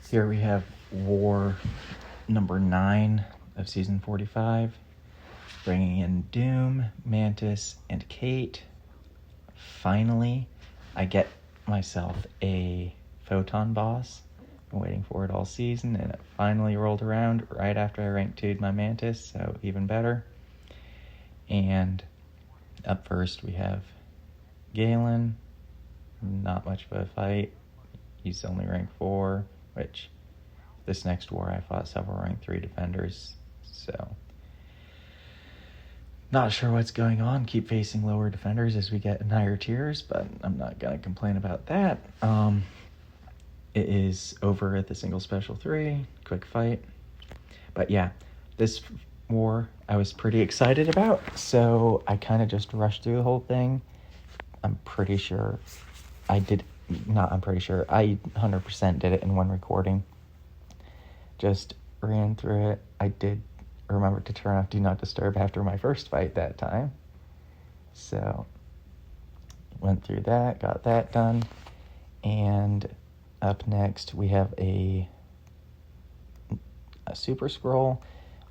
Here we have war number 9 of season 45, bringing in Doom, Mantis, and Kate. Finally, I get myself a photon boss. Been waiting for it all season, and it finally rolled around right after I rank 2'd my Mantis, so even better. And up first we have Galen. Not much of a fight. He's only rank 4, which this next war I fought several rank 3 defenders, so not sure what's going on. Keep facing lower defenders as we get in higher tiers, but I'm not going to complain about that. It is over at the single special 3, quick fight. But yeah, this war I was pretty excited about, so I kind of just rushed through the whole thing. I'm pretty sure I 100% did it in one recording. Just ran through it. I did remember to turn off Do Not Disturb after my first fight that time. So, went through that, got that done. And up next, we have a Super Scroll.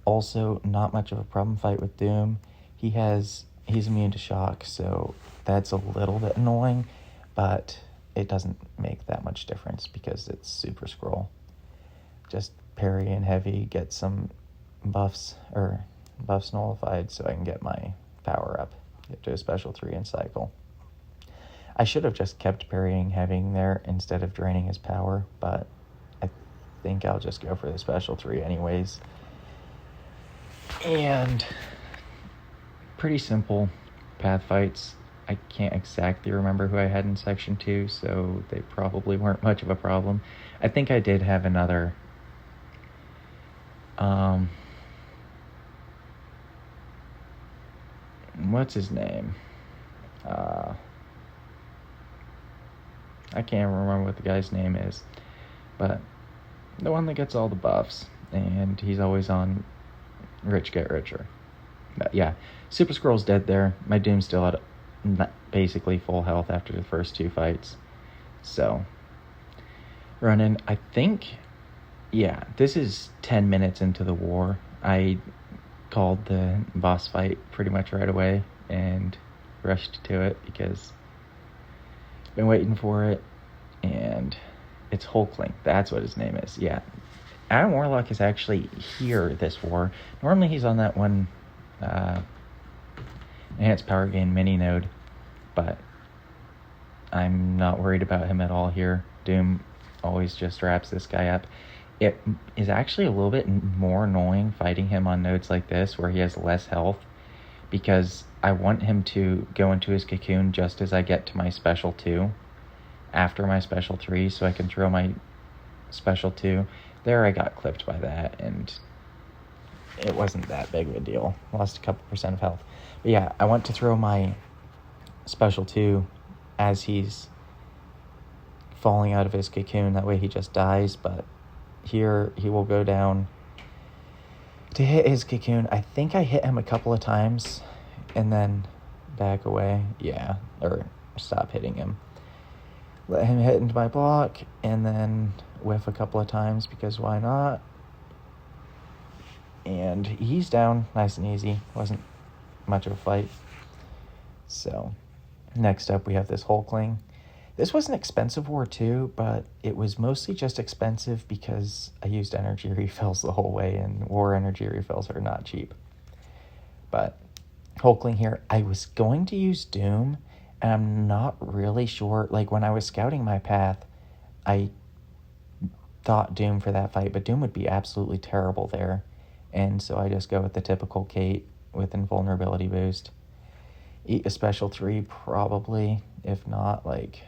Also, not much of a problem fight with Doom. He's immune to shock, so that's a little bit annoying, but it doesn't make that much difference because it's Super Scroll. Just parry and heavy, get some buffs nullified so I can get my power up, get to a special 3 and cycle. I should have just kept parrying heavy there instead of draining his power, but I think I'll just go for the special 3 anyways. And pretty simple path fights. I can't exactly remember who I had in section 2, so they probably weren't much of a problem. I think I did have another what's his name? I can't remember what the guy's name is, but the one that gets all the buffs, and he's always on Rich Get Richer. But yeah, Super Scroll's dead there. My Doom's still at basically full health after the first 2 fights. So, running, I think, yeah, this is 10 minutes into the war. I called the boss fight pretty much right away and rushed to it because I've been waiting for it, and it's Hulkling. That's what his name is. Yeah. Adam Warlock is actually here this war. Normally he's on that one enhanced power gain mini node, but I'm not worried about him at all here. Doom always just wraps this guy up. It is actually a little bit more annoying fighting him on nodes like this where he has less health, because I want him to go into his cocoon just as I get to my special 2 after my special 3, so I can throw my special 2. There I got clipped by that, and it wasn't that big of a deal. Lost a couple percent of health. But yeah, I want to throw my special 2 as he's falling out of his cocoon. That way he just dies, but here he will go down to hit his cocoon. I think I hit him a couple of times and then back away. Yeah, or stop hitting him. Let him hit into my block and then whiff a couple of times because why not? And he's down nice and easy. Wasn't much of a fight. So next up we have this Hulkling. This was an expensive war too, but it was mostly just expensive because I used energy refills the whole way, and war energy refills are not cheap. But Hulkling here, I was going to use Doom, and I'm not really sure. Like, when I was scouting my path, I thought Doom for that fight, but Doom would be absolutely terrible there. And so I just go with the typical Kate with invulnerability boost. Eat a special 3 probably. If not, like,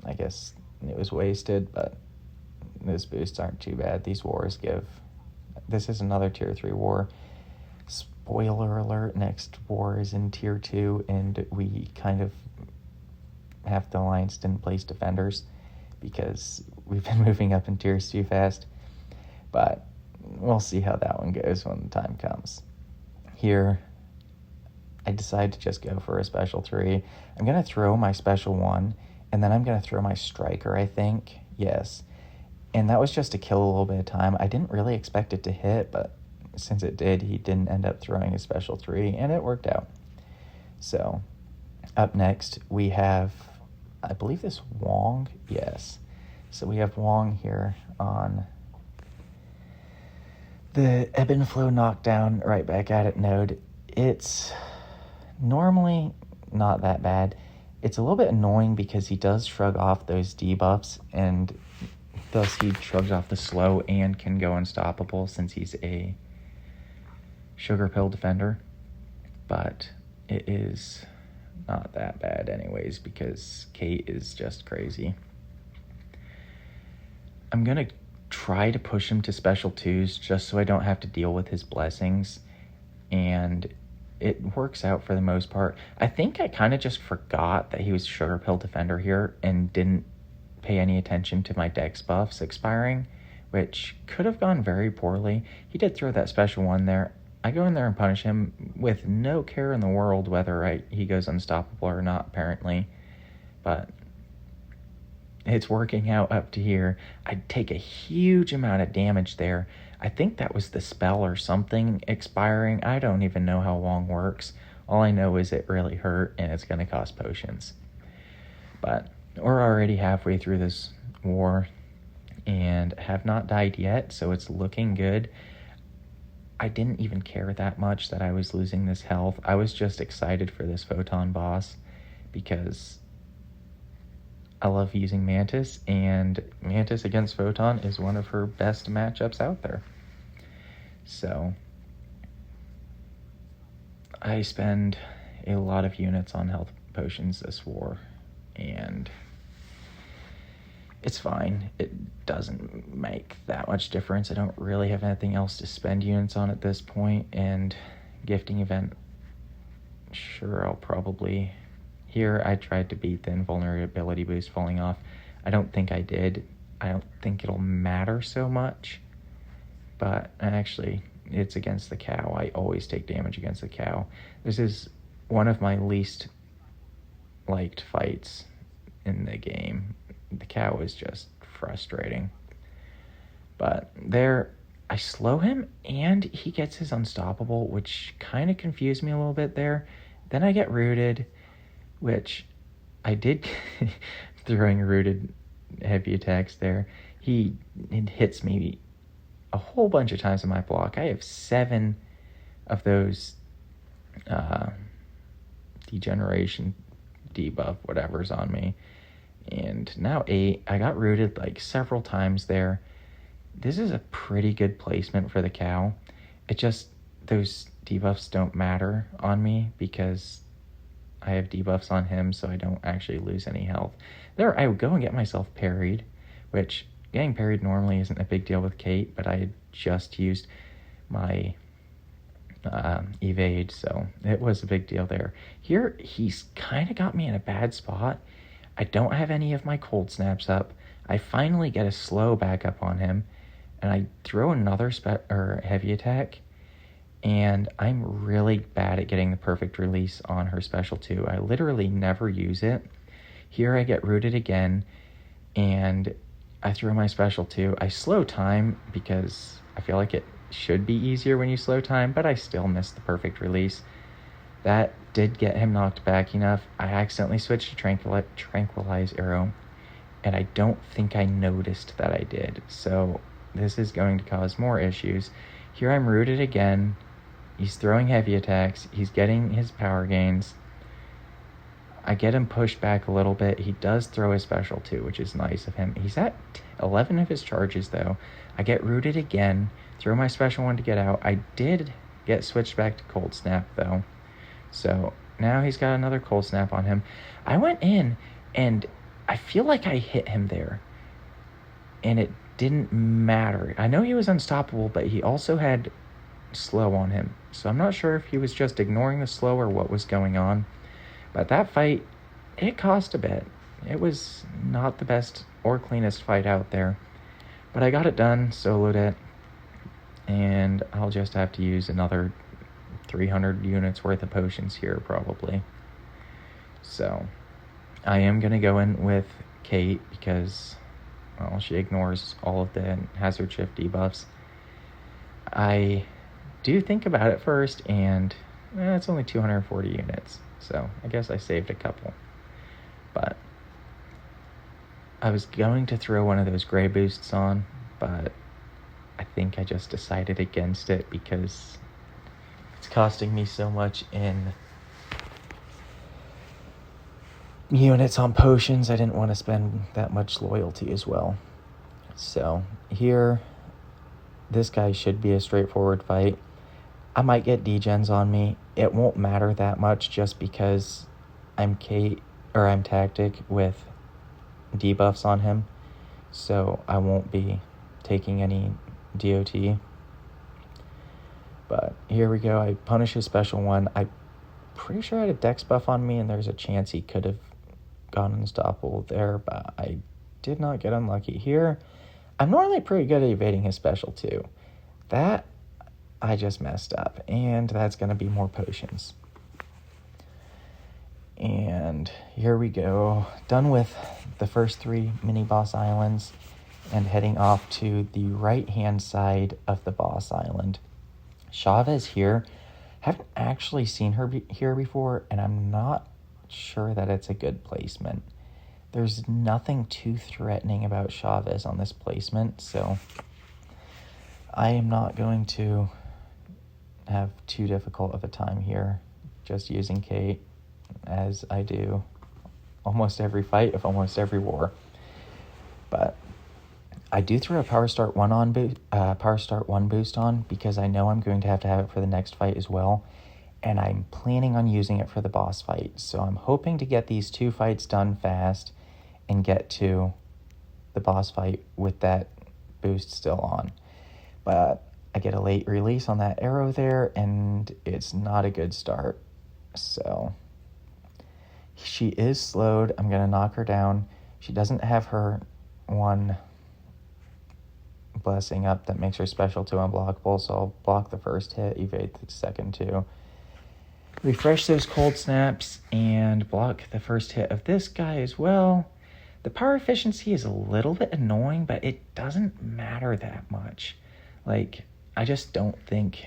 I guess it was wasted, but those boosts aren't too bad. These wars give... This is another tier 3 war. Spoiler alert, next war is in tier 2, and we kind of half the alliance didn't place defenders because we've been moving up in tiers too fast. But we'll see how that one goes when the time comes. Here, I decide to just go for a special 3. I'm going to throw my special 1, and then I'm going to throw my striker, I think. Yes. And that was just to kill a little bit of time. I didn't really expect it to hit, but since it did, he didn't end up throwing a special 3, and it worked out. So, up next, we have, I believe this Wong. Yes. So we have Wong here on the ebb and flow knockdown right back at it node. It's normally not that bad. It's a little bit annoying because he does shrug off those debuffs, and thus he shrugs off the slow and can go unstoppable since he's a sugar pill defender. But it is not that bad anyways because Kate is just crazy. I'm going to try to push him to special 2s just so I don't have to deal with his blessings, and it works out for the most part. I think I kind of just forgot that he was sugar pill defender here and didn't pay any attention to my dex buffs expiring, which could have gone very poorly. He did throw that special 1 there. I go in there and punish him with no care in the world whether he goes unstoppable or not, apparently. But it's working out up to here. I'd take a huge amount of damage there. I think that was the spell or something expiring. I don't even know how long works. All I know is it really hurt and it's going to cost potions. But we're already halfway through this war and have not died yet, so it's looking good. I didn't even care that much that I was losing this health. I was just excited for this Photon boss because I love using Mantis, and Mantis against Photon is one of her best matchups out there. So I spend a lot of units on health potions this war, and it's fine. It doesn't make that much difference. I don't really have anything else to spend units on at this point, and gifting event, sure, I'll probably... Here, I tried to beat the invulnerability boost falling off. I don't think I did. I don't think it'll matter so much. But actually, it's against the cow. I always take damage against the cow. This is one of my least liked fights in the game. The cow is just frustrating. But there, I slow him, and he gets his unstoppable, which kind of confused me a little bit there. Then I get rooted, which I did throwing rooted heavy attacks there. It hits me a whole bunch of times in my block. I have 7 of those degeneration debuff whatever's on me, and now 8. I got rooted like several times there. This is a pretty good placement for the cow. It just, those debuffs don't matter on me because I have debuffs on him, so I don't actually lose any health. There, I would go and get myself parried, which getting parried normally isn't a big deal with Kate, but I had just used my evade, so it was a big deal there. Here, he's kind of got me in a bad spot. I don't have any of my cold snaps up. I finally get a slow back up on him, and I throw another heavy attack, and I'm really bad at getting the perfect release on her special 2. I literally never use it. Here I get rooted again, and I throw my special 2. I slow time because I feel like it should be easier when you slow time, but I still missed the perfect release. That did get him knocked back enough. I accidentally switched to Tranquilize Arrow, and I don't think I noticed that I did. So this is going to cause more issues. Here I'm rooted again. He's throwing heavy attacks. He's getting his power gains. I get him pushed back a little bit. He does throw his special 2, which is nice of him. He's at 11 of his charges, though. I get rooted again. Throw my special 1 to get out. I did get switched back to Cold Snap, though. So now he's got another Cold Snap on him. I went in, and I feel like I hit him there. And it didn't matter. I know he was unstoppable, but he also had slow on him. So I'm not sure if he was just ignoring the slow or what was going on. But that fight, it cost a bit. It was not the best or cleanest fight out there. But I got it done, soloed it, and I'll just have to use another 300 units worth of potions here probably. So I am going to go in with Kate because well, she ignores all of the hazard shift debuffs. I do think about it first, and it's only 240 units, so I guess I saved a couple. But I was going to throw one of those gray boosts on, but I think I just decided against it because it's costing me so much in units on potions. I didn't want to spend that much loyalty as well. So here, this guy should be a straightforward fight. I might get degens on me. It won't matter that much just because I'm tactic with debuffs on him, so I won't be taking any DOT. But here we go. I punish his special one. I'm pretty sure I had a dex buff on me, and there's a chance he could have gone unstoppable there, but I did not get unlucky here. I'm normally pretty good at evading his special too. That I just messed up, and that's going to be more potions. And here we go. Done with the first 3 mini-boss islands and heading off to the right-hand side of the boss island. Chavez here. Haven't actually seen her here before, and I'm not sure that it's a good placement. There's nothing too threatening about Chavez on this placement, so I am not going to have too difficult of a time here just using Kate, as I do almost every fight of almost every war. But I do throw a Power Start 1 boost on because I know I'm going to have it for the next fight as well, and I'm planning on using it for the boss fight. So I'm hoping to get these 2 fights done fast and get to the boss fight with that boost still on. But I get a late release on that arrow there, and it's not a good start. So she is slowed. I'm going to knock her down. She doesn't have her 1 blessing up that makes her special 2 unblockable, so I'll block the first hit, evade the second 2. Refresh those cold snaps, and block the first hit of this guy as well. The power efficiency is a little bit annoying, but it doesn't matter that much. Like, I just don't think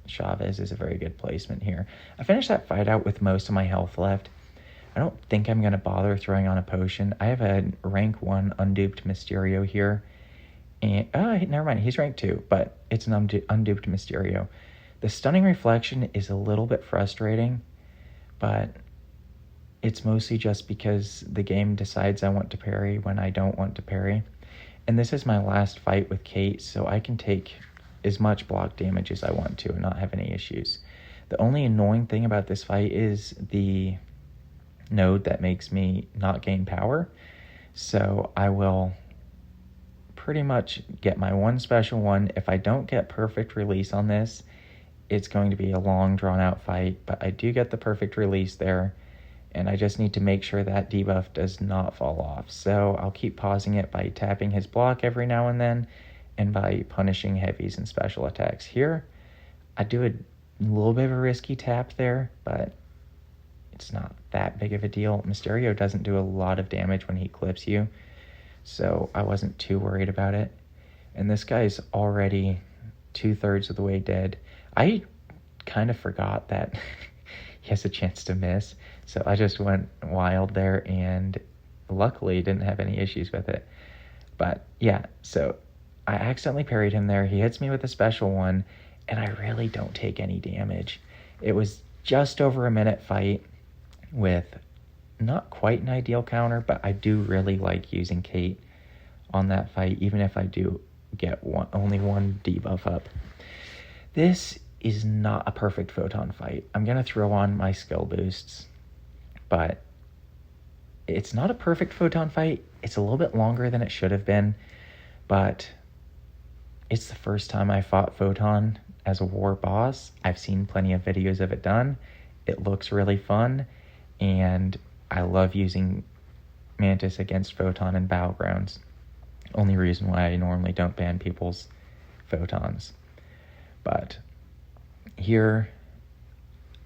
Chavez is a very good placement here. I finished that fight out with most of my health left. I don't think I'm going to bother throwing on a potion. I have a rank 1 unduped Mysterio here. And never mind, he's rank 2, but it's an unduped Mysterio. The stunning reflection is a little bit frustrating, but it's mostly just because the game decides I want to parry when I don't want to parry. And this is my last fight with Kate, so I can take as much block damage as I want to and not have any issues. The only annoying thing about this fight is the node that makes me not gain power. So I will pretty much get my 1 special one. If I don't get perfect release on this, it's going to be a long drawn out fight, but I do get the perfect release there, and I just need to make sure that debuff does not fall off. So I'll keep pausing it by tapping his block every now and then, and by punishing heavies and special attacks. Here, I do a little bit of a risky tap there, but it's not that big of a deal. Mysterio doesn't do a lot of damage when he clips you, so I wasn't too worried about it. And this guy's already 2/3 of the way dead. I kind of forgot that he has a chance to miss, so I just went wild there, and luckily didn't have any issues with it. But yeah, so I accidentally parried him there. He hits me with a special one, and I really don't take any damage. It was just over a minute fight with not quite an ideal counter, but I do really like using Kate on that fight, even if I do get only 1 debuff up. This is not a perfect photon fight. I'm going to throw on my skill boosts, but it's not a perfect photon fight. It's a little bit longer than it should have been, but it's the first time I fought photon as a war boss. I've seen plenty of videos of it done. It looks really fun, and I love using Mantis against photon in Battlegrounds. Only reason why I normally don't ban people's photons. But here,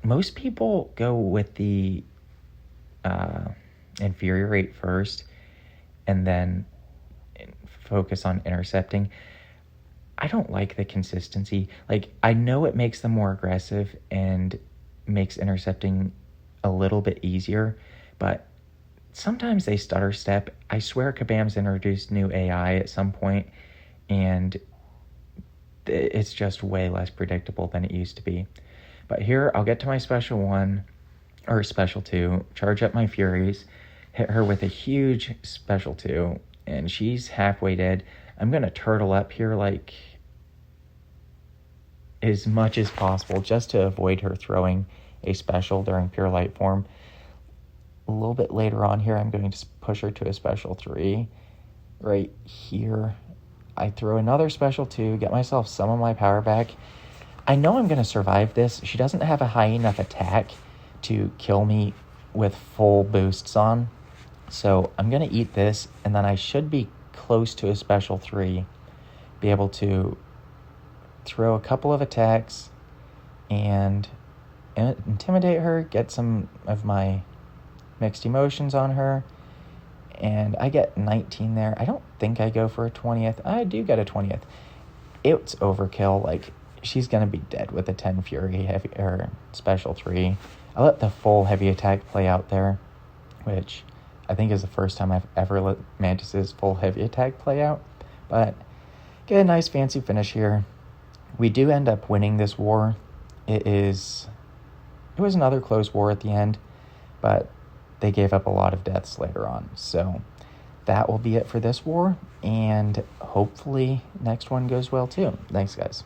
most people go with the inferior rate first, and then focus on intercepting. I don't like the consistency. Like, I know it makes them more aggressive and makes intercepting a little bit easier, but sometimes they stutter step. I swear Kabam's introduced new AI at some point, and it's just way less predictable than it used to be. But here, I'll get to my special 1, or special 2, charge up my Furies, hit her with a huge special 2, and she's halfway dead. I'm going to turtle up here like as much as possible just to avoid her throwing a special during pure light form. A little bit later on here, I'm going to push her to a special 3. Right here, I throw another special 2, get myself some of my power back. I know I'm going to survive this. She doesn't have a high enough attack to kill me with full boosts on. So I'm going to eat this, and then I should be close to a special 3, be able to throw a couple of attacks and intimidate her, get some of my mixed emotions on her, and I get 19 there. I don't think I go for a 20th. I do get a 20th. It's overkill. Like, she's going to be dead with a 10 Fury heavy or special 3. I let the full heavy attack play out there, which I think is the first time I've ever let Mantis's full heavy attack play out. But get a nice fancy finish here. We do end up winning this war. It was another close war at the end, but they gave up a lot of deaths later on. So that will be it for this war, and hopefully next one goes well too. Thanks, guys.